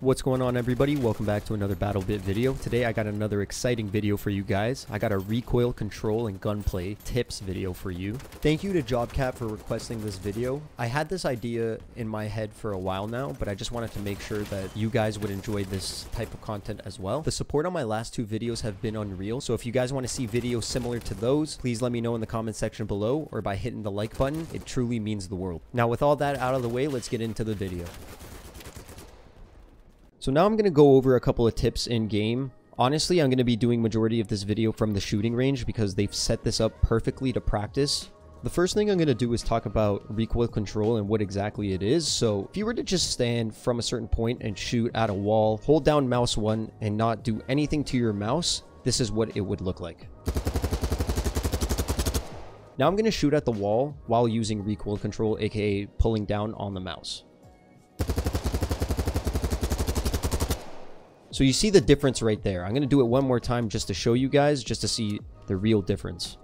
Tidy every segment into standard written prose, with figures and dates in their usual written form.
What's going on, everybody? Welcome back to another BattleBit video. Today I got another exciting video for you guys. I got a recoil control and gunplay tips video for you. Thank you to JobCat for requesting this video. I had this idea in my head for a while now, but I just wanted to make sure that you guys would enjoy this type of content as well. The support on my last two videos have been unreal, so if you guys want to see videos similar to those, please let me know in the comment section below or by hitting the like button. It truly means the world. Now, with all that out of the way, let's get into the video. So now I'm going to go over a couple of tips in game. Honestly, I'm going to be doing majority of this video from the shooting range because they've set this up perfectly to practice. The first thing I'm going to do is talk about recoil control and what exactly it is. So if you were to just stand from a certain point and shoot at a wall, hold down mouse 1 and not do anything to your mouse, this is what it would look like. Now I'm going to shoot at the wall while using recoil control, aka pulling down on the mouse. So you see the difference right there. I'm going to do it one more time just to show you guys, just to see the real difference.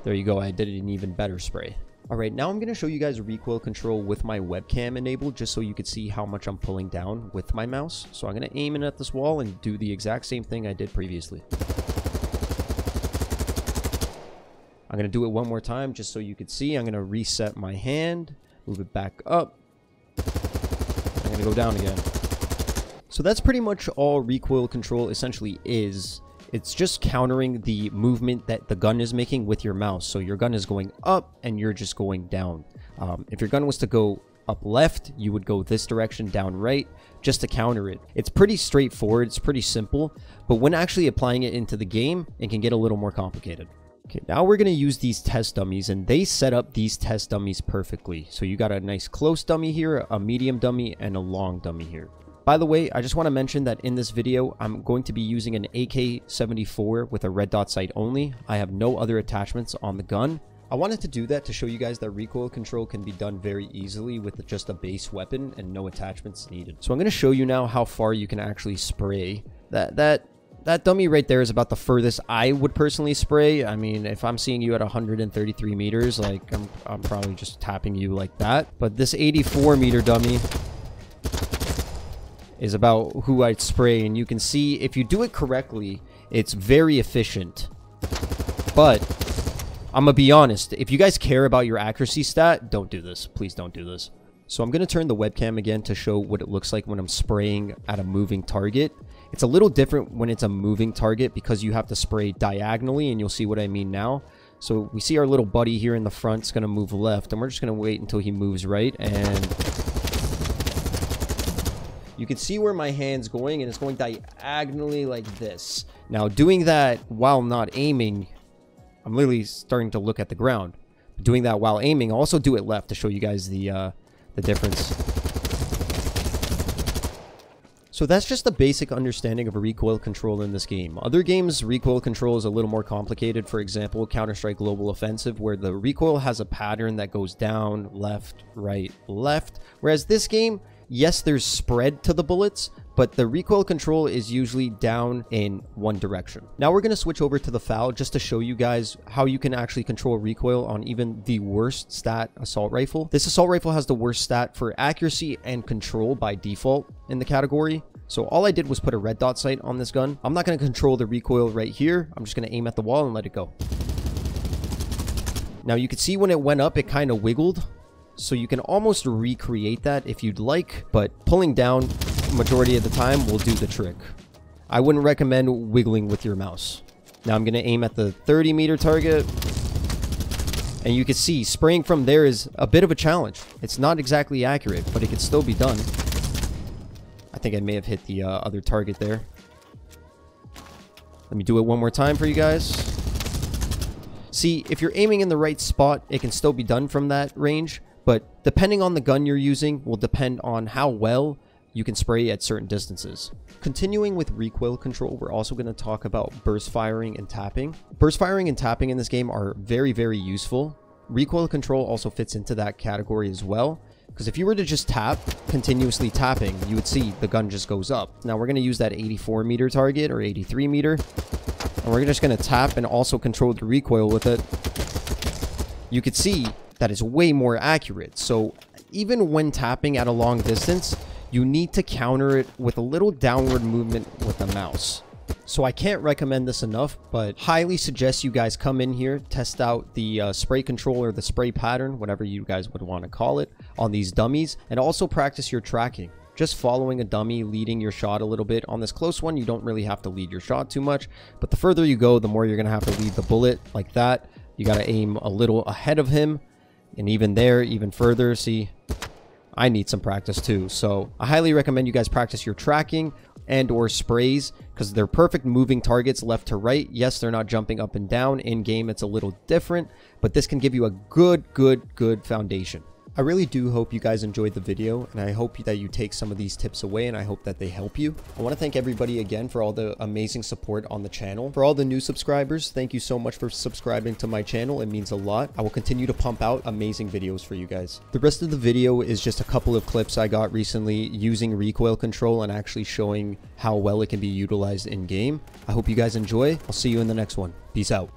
There you go. I did an even better spray. All right, now I'm going to show you guys recoil control with my webcam enabled, just so you could see how much I'm pulling down with my mouse. So I'm going to aim in at this wall and do the exact same thing I did previously. I'm going to do it one more time just so you could see. I'm going to reset my hand, move it back up. I'm going to go down again. So that's pretty much all recoil control essentially is. It's just countering the movement that the gun is making with your mouse. So your gun is going up and you're just going down. If your gun was to go up left, you would go this direction, down right, just to counter it. It's pretty straightforward. It's pretty simple. But when actually applying it into the game, it can get a little more complicated. Okay, now we're going to use these test dummies, and they set up these test dummies perfectly. So you got a nice close dummy here, a medium dummy, and a long dummy here. By the way, I just want to mention that in this video, I'm going to be using an AK-74 with a red dot sight only. I have no other attachments on the gun. I wanted to do that to show you guys that recoil control can be done very easily with just a base weapon and no attachments needed. So I'm going to show you now how far you can actually spray. That dummy right there is about the furthest I would personally spray. I mean, if I'm seeing you at 133 meters, like I'm probably just tapping you like that. But this 84 meter dummy is about who I'd spray. And you can see if you do it correctly, it's very efficient. But I'm gonna be honest, if you guys care about your accuracy stat, don't do this. Please don't do this. So I'm gonna turn the webcam again to show what it looks like when I'm spraying at a moving target. It's a little different when it's a moving target because you have to spray diagonally, and you'll see what I mean now. So we see our little buddy here in the front is going to move left, and we're just going to wait until he moves right. And you can see where my hand's going, and it's going diagonally like this. Now, doing that while not aiming, I'm literally starting to look at the ground. Doing that while aiming, I'll also do it left to show you guys the difference. So that's just the basic understanding of a recoil control in this game. Other games, recoil control is a little more complicated. For example, Counter-Strike Global Offensive, where the recoil has a pattern that goes down, left, right, left. Whereas this game, yes, there's spread to the bullets, but the recoil control is usually down in one direction. Now we're going to switch over to the FAL just to show you guys how you can actually control recoil on even the worst stat assault rifle. This assault rifle has the worst stat for accuracy and control by default in the category. So all I did was put a red dot sight on this gun. I'm not going to control the recoil right here. I'm just going to aim at the wall and let it go. Now you can see when it went up, it kind of wiggled. So you can almost recreate that if you'd like, but pulling down majority of the time will do the trick. I wouldn't recommend wiggling with your mouse. Now I'm going to aim at the 30 meter target, and you can see spraying from there is a bit of a challenge. It's not exactly accurate, but it can still be done. I think I may have hit the other target there. Let me do it one more time for you guys. See, if you're aiming in the right spot, it can still be done from that range, but depending on the gun you're using will depend on how well you can spray at certain distances. Continuing with recoil control, we're also going to talk about burst firing and tapping. Burst firing and tapping in this game are very, very useful. Recoil control also fits into that category as well, because if you were to just tap, continuously tapping, you would see the gun just goes up. Now we're going to use that 84 meter target or 83 meter, and we're just going to tap and also control the recoil with it. You could see that is way more accurate. So even when tapping at a long distance, you need to counter it with a little downward movement with the mouse. So I can't recommend this enough, but highly suggest you guys come in here, test out the spray control or the spray pattern, whatever you guys would want to call it, on these dummies, and also practice your tracking. Just following a dummy, leading your shot a little bit. On this close one, you don't really have to lead your shot too much, but the further you go, the more you're going to have to lead the bullet like that. You got to aim a little ahead of him, and even there, even further. See, I need some practice too, so I highly recommend you guys practice your tracking and or sprays, because they're perfect moving targets left to right. Yes, they're not jumping up and down. In game, it's a little different, but this can give you a good foundation. I really do hope you guys enjoyed the video, and I hope that you take some of these tips away, and I hope that they help you. I want to thank everybody again for all the amazing support on the channel. For all the new subscribers, thank you so much for subscribing to my channel. It means a lot. I will continue to pump out amazing videos for you guys. The rest of the video is just a couple of clips I got recently using recoil control and actually showing how well it can be utilized in game. I hope you guys enjoy. I'll see you in the next one. Peace out.